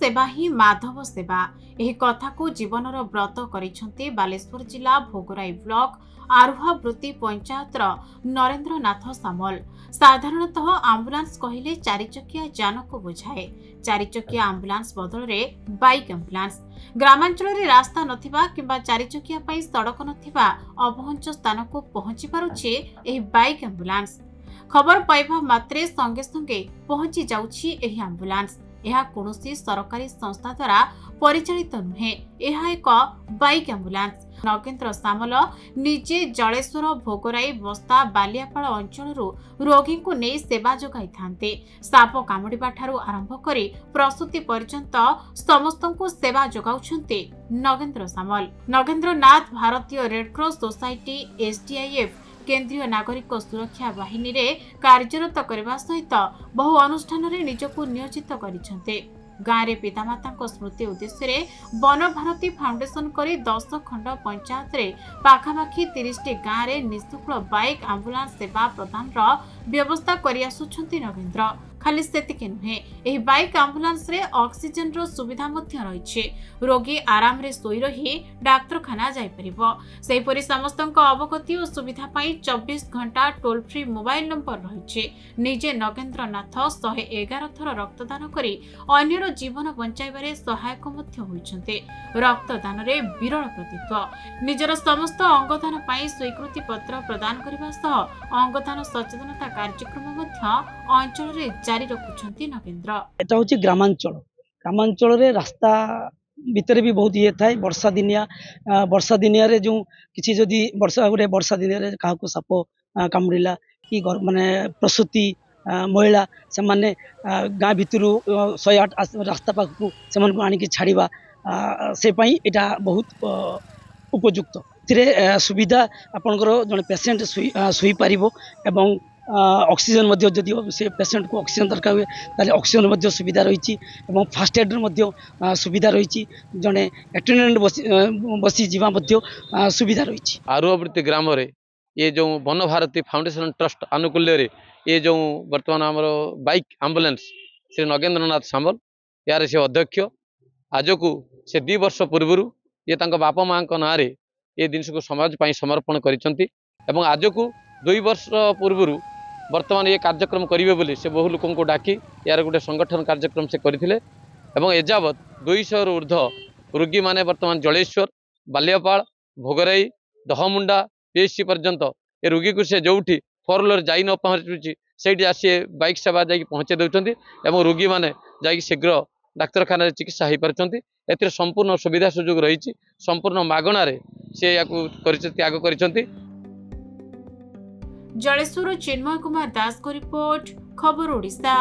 सेवा ही माधव सेवा एही कथा को जीवनर व्रत करिसेंती बालेश्वर जिला भोगराई ब्लॉक आरुहावृत्ति पंचायतर नरेंद्र नाथ सामल। साधारणतः आम्बुलांस कहले चारिचकिया जान को बुझाए। चारिचकिया आम्बुलांस बदल में बाइक आम्बुलांस ग्रामांचल रे रास्ता नथिबा किंबा चारिचकिया पई सड़क नथिबा अभहंच स्थान को पहुंची पारुछे एही बाइक आम्बुलांस। खबर पाइबा मात्रे संगे संगे पहुंची जाउछि एही आम्बुलांस। यह कौनसी सरकारी संस्था द्वारा परिचालित नुहे, यह एक बाइक आम्बुलांस। नगेन्द्र सामल निजे जलेश्वर भोगराई बस्ता बालियापाड़ अंचल रोगी को नहीं सेवा जोगाई थांते। साप कामुड़ा ठारू आरंभ करी प्रसूति पर्यंत समस्त को सेवा जोगाउछन्ते नगेन्द्र सामल। नगेन्द्र नाथ भारतीय रेडक्रॉस सोसाइटी एसडीआईएफ केंद्रीय नागरिक सुरक्षा बाहिनी रे कार्यरत करने सहित बहु अनुष्ठान रे निजको नियोजित करिसेंते। गाँव रे पितामाता स्मृति उद्देश्य वन भारती फाउंडेशन करी 10 खंड पंचायत रे पाखापाखि 30 गाँव रे निःशुल्क बाइक आम्बुलांस सेवा प्रदान व्यवस्था करि आसुछन्ति नगेन्द्र। खाली सेतिके नुहे, एही बाइक आम्बुलांस रे ऑक्सीजन रो सुविधा मध्य रहिछे। रोगी आराम रे सोई रही डाक्तरखाना जाय परिबो। सेहिपरि समस्तक अवगति और सुविधा पाई 24 घंटा टोल फ्री मोबाइल नंबर रहिछे। निजे नगेन्द्र नाथ 111 थर रक्तदान करी अन्यर जीवन बंचाइबारे सहायक मध्य होइछन्ते। रक्तदान रे विरल प्रतित्व। निजर समस्त अंगदान पाई स्वीकृति पत्र प्रदान करबा सह अंगदान सचेतनता कार्यक्रम मध्य अंचल रे जारी रखुछन्ति नगेन्द्र। एटा होची ग्रामांचल रे रास्ता भितर भी बहुत ये थाए। वर्षा दिनिया रे जो किछि जदी वर्षा दिनिया रे काहाको साप कामुड़िला कि माने प्रसूति महिला से माने गाँ भितरु 108 रास्ता पाखु से मन को आनी कि छाड़ीबा से पई एटा बहुत उपयुक्त। तिरे सुविधा आपनकर जने पेशेंट सुई पारिबो एवं ऑक्सीजन मध्य जदि से पेशेंट को ऑक्सीजन दरकार हुए ताले ऑक्सीजन मध्य सुविधा रही और फास्ट एड मध्य सुविधा रही। जड़े एटेंडेंट बसी जीवा मध्य सुविधा रही। आरुहावृत्ति ग्राम रे ये जो वन भारती फाउंडेशन ट्रस्ट आनुकूल्य रे ये जो वर्तमान आमर बाइक आम्बुलांस श्री नगेन्द्र नाथ सामल यार से अध्यक्ष आज को से 2 वर्ष पूर्व ये बापा माँ ना ये जिनस को समाज पाई समर्पण करिसेंति एवं आज को 2 वर्ष पूर्व वर्तमान ये कार्यक्रम करेंगे बोली से बहु लोक डाकी यार गोटे संगठन कार्यक्रम से करथिले एवं एजावत 200 ऊर्ध्व रोगी माने वर्तमान जलेश्वर बालियापाड़ भोगराई दहमुंडा पीएचसी पर्यंत ए रोगी को से जोठी 4 व्हीलर जाई न पहुँची से आसी बाइक सेवा जा पहुँचे दौरान एवं रोगी मैंने जा शीघ्र डाक्तरखाना चिकित्सा हो पार्टी। ए संपूर्ण सुविधा सुजोग रही संपूर्ण मागणार से त्याग कर। जलेश्वर चिन्मय कुमार दास को रिपोर्ट खबर ओडिशा।